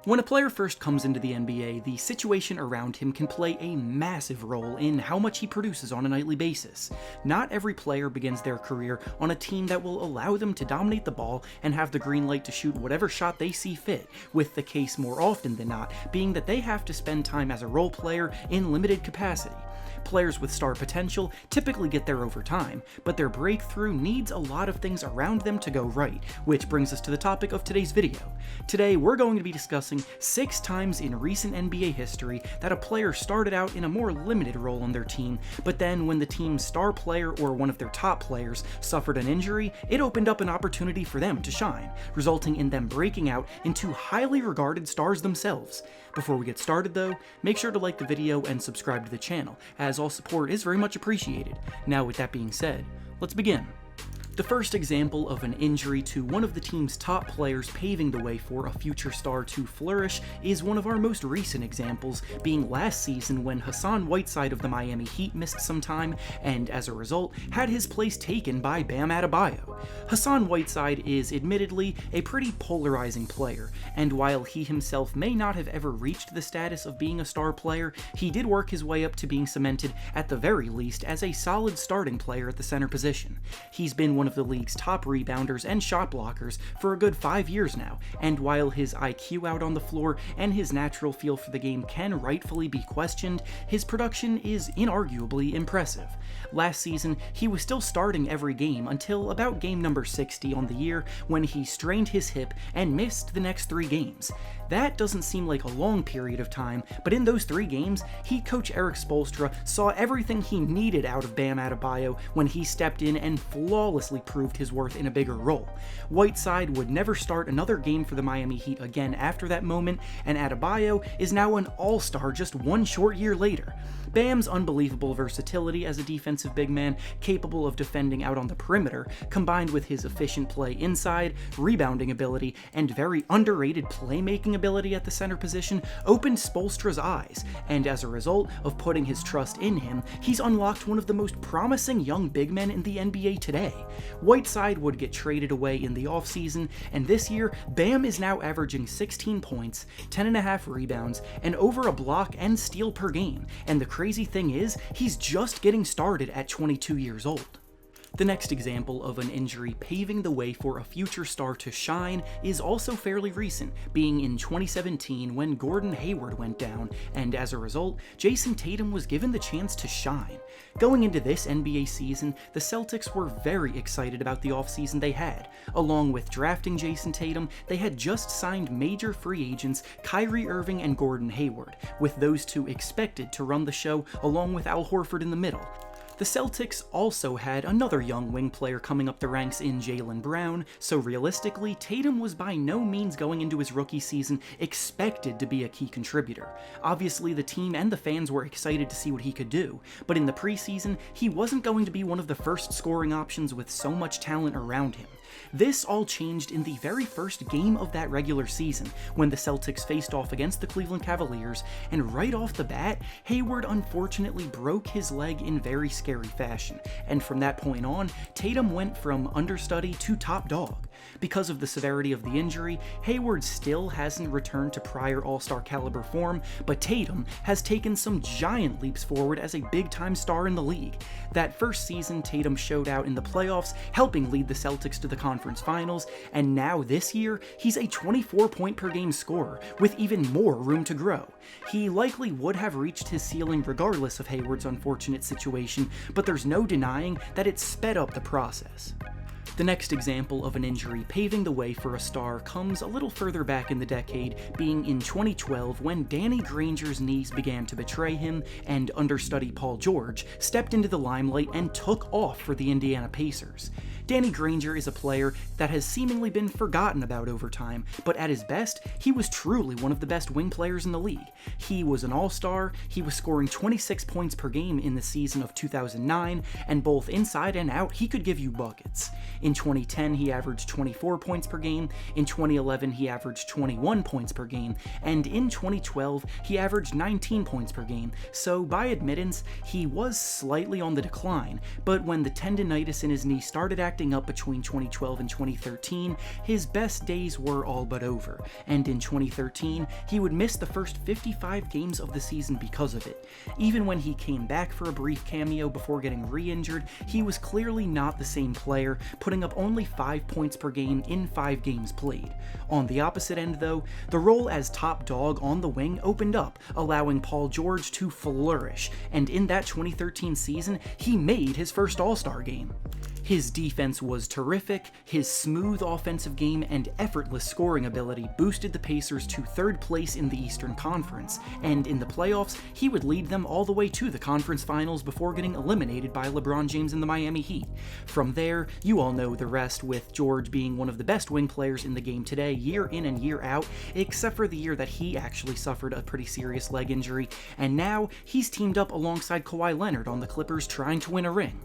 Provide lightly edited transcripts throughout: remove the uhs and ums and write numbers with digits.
When a player first comes into the NBA, the situation around him can play a massive role in how much he produces on a nightly basis. Not every player begins their career on a team that will allow them to dominate the ball and have the green light to shoot whatever shot they see fit, with the case more often than not being that they have to spend time as a role player in limited capacity. Players with star potential typically get there over time, but their breakthrough needs a lot of things around them to go right, which brings us to the topic of today's video. Today, we're going to be discussing 6 times in recent NBA history that a player started out in a more limited role on their team, but then when the team's star player or one of their top players suffered an injury, it opened up an opportunity for them to shine, resulting in them breaking out into highly regarded stars themselves. Before we get started though, make sure to like the video and subscribe to the channel, as all support is very much appreciated. Now with that being said, let's begin. The first example of an injury to one of the team's top players paving the way for a future star to flourish is one of our most recent examples, being last season when Hassan Whiteside of the Miami Heat missed some time and, as a result, had his place taken by Bam Adebayo. Hassan Whiteside is admittedly a pretty polarizing player, and while he himself may not have ever reached the status of being a star player, he did work his way up to being cemented at the very least as a solid starting player at the center position. He's been one of the league's top rebounders and shot blockers for a good 5 years now, and while his IQ out on the floor and his natural feel for the game can rightfully be questioned, his production is inarguably impressive. Last season, he was still starting every game until about game number 60 on the year when he strained his hip and missed the next 3 games. That doesn't seem like a long period of time, but in those 3 games, head coach Erik Spoelstra saw everything he needed out of Bam Adebayo when he stepped in and flawlessly proved his worth in a bigger role. Whiteside would never start another game for the Miami Heat again after that moment, and Adebayo is now an all-star just 1 short year later. Bam's unbelievable versatility as a defensive big man capable of defending out on the perimeter, combined with his efficient play inside, rebounding ability, and very underrated playmaking ability at the center position, opened Spoelstra's eyes, and as a result of putting his trust in him, he's unlocked one of the most promising young big men in the NBA today. Whiteside would get traded away in the offseason, and this year, Bam is now averaging 16 points, 10.5 rebounds, and over a block and steal per game, and the crazy thing is, he's just getting started at 22 years old. The next example of an injury paving the way for a future star to shine is also fairly recent, being in 2017 when Gordon Hayward went down, and as a result, Jayson Tatum was given the chance to shine. Going into this NBA season, the Celtics were very excited about the offseason they had. Along with drafting Jayson Tatum, they had just signed major free agents Kyrie Irving and Gordon Hayward, with those two expected to run the show along with Al Horford in the middle. The Celtics also had another young wing player coming up the ranks in Jaylen Brown, so realistically, Tatum was by no means going into his rookie season expected to be a key contributor. Obviously, the team and the fans were excited to see what he could do, but in the preseason, he wasn't going to be one of the first scoring options with so much talent around him. This all changed in the very first game of that regular season, when the Celtics faced off against the Cleveland Cavaliers, and right off the bat, Hayward unfortunately broke his leg in very scary fashion, and from that point on, Tatum went from understudy to top dog. Because of the severity of the injury, Hayward still hasn't returned to prior all-star caliber form, but Tatum has taken some giant leaps forward as a big-time star in the league. That first season, Tatum showed out in the playoffs, helping lead the Celtics to the conference finals, and now this year, he's a 24-point-per-game scorer, with even more room to grow. He likely would have reached his ceiling regardless of Hayward's unfortunate situation, but there's no denying that it sped up the process. The next example of an injury paving the way for a star comes a little further back in the decade, being in 2012 when Danny Granger's knees began to betray him and understudy Paul George stepped into the limelight and took off for the Indiana Pacers. Danny Granger is a player that has seemingly been forgotten about over time, but at his best, he was truly one of the best wing players in the league. He was an all-star, he was scoring 26 points per game in the season of 2009, and both inside and out, he could give you buckets. In 2010, he averaged 24 points per game, in 2011, he averaged 21 points per game, and in 2012, he averaged 19 points per game, so by admittance, he was slightly on the decline, but when the tendinitis in his knee started acting acting up between 2012 and 2013, his best days were all but over, and in 2013, he would miss the first 55 games of the season because of it. Even when he came back for a brief cameo before getting re-injured, he was clearly not the same player, putting up only 5 points per game in 5 games played. On the opposite end though, the role as top dog on the wing opened up, allowing Paul George to flourish, and in that 2013 season, he made his first All-Star game. His defense was terrific, his smooth offensive game and effortless scoring ability boosted the Pacers to 3rd place in the Eastern Conference, and in the playoffs, he would lead them all the way to the conference finals before getting eliminated by LeBron James and the Miami Heat. From there, you all know the rest, with George being one of the best wing players in the game today, year in and year out, except for the year that he actually suffered a pretty serious leg injury, and now he's teamed up alongside Kawhi Leonard on the Clippers trying to win a ring.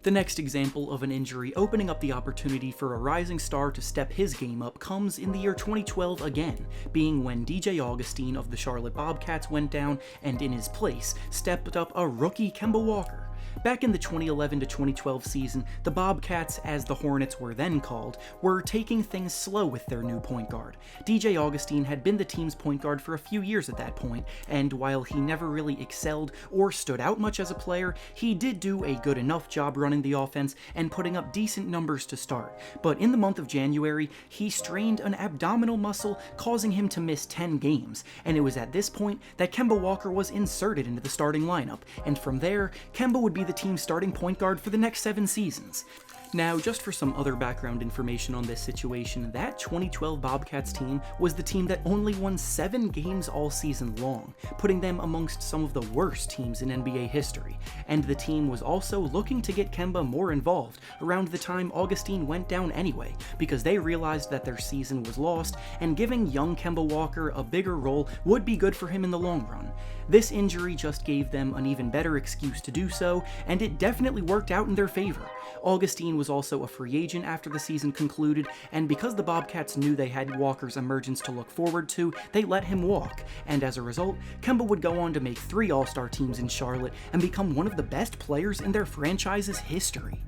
The next example of an injury opening up the opportunity for a rising star to step his game up comes in the year 2012 again, being when DJ Augustine of the Charlotte Bobcats went down and in his place stepped up a rookie Kemba Walker. Back in the 2011 to 2012 season, the Bobcats, as the Hornets were then called, were taking things slow with their new point guard. DJ Augustine had been the team's point guard for a few years at that point, and while he never really excelled or stood out much as a player, he did do a good enough job running the offense and putting up decent numbers to start. But in the month of January, he strained an abdominal muscle, causing him to miss 10 games, and it was at this point that Kemba Walker was inserted into the starting lineup, and from there, Kemba would be the team's starting point guard for the next 7 seasons. Now, just for some other background information on this situation, that 2012 Bobcats team was the team that only won 7 games all season long, putting them amongst some of the worst teams in NBA history, and the team was also looking to get Kemba more involved around the time Augustine went down anyway, because they realized that their season was lost, and giving young Kemba Walker a bigger role would be good for him in the long run. This injury just gave them an even better excuse to do so, and it definitely worked out in their favor. Augustine was also a free agent after the season concluded, and because the Bobcats knew they had Walker's emergence to look forward to, they let him walk, and as a result, Kemba would go on to make 3 All-Star teams in Charlotte and become one of the best players in their franchise's history.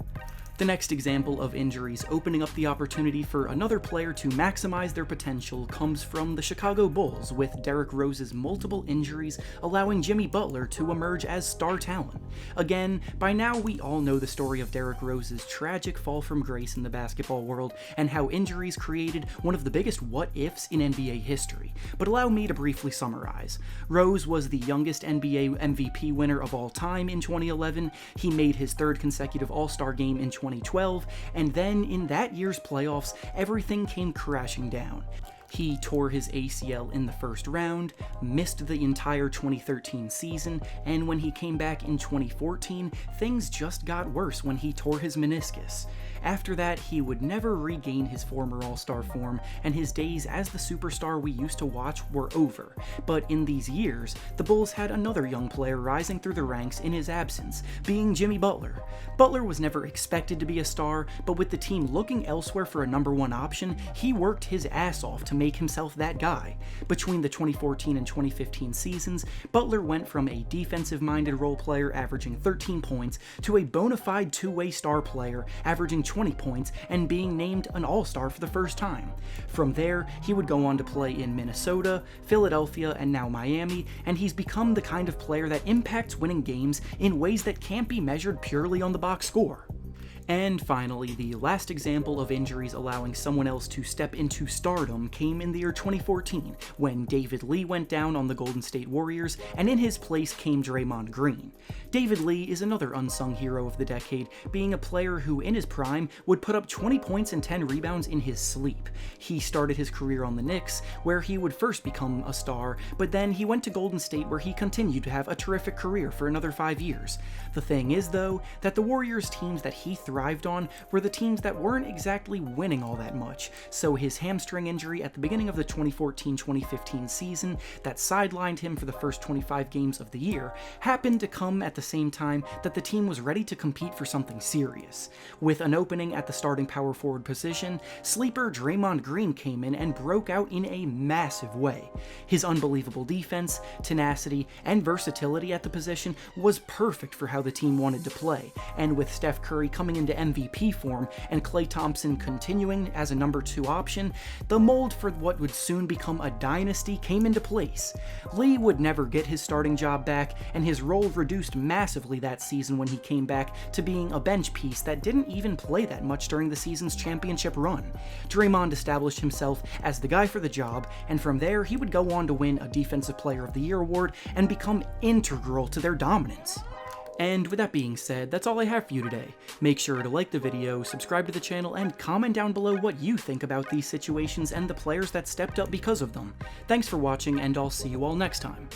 The next example of injuries opening up the opportunity for another player to maximize their potential comes from the Chicago Bulls, with Derrick Rose's multiple injuries allowing Jimmy Butler to emerge as star talent. Again, by now we all know the story of Derrick Rose's tragic fall from grace in the basketball world and how injuries created one of the biggest what-ifs in NBA history, but allow me to briefly summarize. Rose was the youngest NBA MVP winner of all time in 2011, he made his 3rd consecutive All-Star game in 2012, and then in that year's playoffs, everything came crashing down. He tore his ACL in the first round, missed the entire 2013 season, and when he came back in 2014, things just got worse when he tore his meniscus. After that, he would never regain his former All-Star form, and his days as the superstar we used to watch were over. But in these years, the Bulls had another young player rising through the ranks in his absence, being Jimmy Butler. Butler was never expected to be a star, but with the team looking elsewhere for a number 1 option, he worked his ass off to make himself that guy. Between the 2014 and 2015 seasons, Butler went from a defensive-minded role player averaging 13 points to a bona fide 2-way star player averaging 20 points and being named an All-Star for the first time. From there, he would go on to play in Minnesota, Philadelphia, and now Miami, and he's become the kind of player that impacts winning games in ways that can't be measured purely on the box score. And finally, the last example of injuries allowing someone else to step into stardom came in the year 2014, when David Lee went down on the Golden State Warriors, and in his place came Draymond Green. David Lee is another unsung hero of the decade, being a player who in his prime would put up 20 points and 10 rebounds in his sleep. He started his career on the Knicks, where he would first become a star, but then he went to Golden State, where he continued to have a terrific career for another 5 years. The thing is, though, that the Warriors teams that he thrived on were the teams that weren't exactly winning all that much, so his hamstring injury at the beginning of the 2014-2015 season that sidelined him for the first 25 games of the year happened to come at the same time that the team was ready to compete for something serious. With an opening at the starting power forward position, sleeper Draymond Green came in and broke out in a massive way. His unbelievable defense, tenacity, and versatility at the position was perfect for how the team wanted to play, and with Steph Curry coming into into MVP form and Klay Thompson continuing as a number 2 option, the mold for what would soon become a dynasty came into place. Lee would never get his starting job back, and his role reduced massively that season when he came back to being a bench piece that didn't even play that much during the season's championship run. Draymond established himself as the guy for the job, and from there he would go on to win a Defensive Player of the Year award and become integral to their dominance. And with that being said, that's all I have for you today. Make sure to like the video, subscribe to the channel, and comment down below what you think about these situations and the players that stepped up because of them. Thanks for watching, and I'll see you all next time.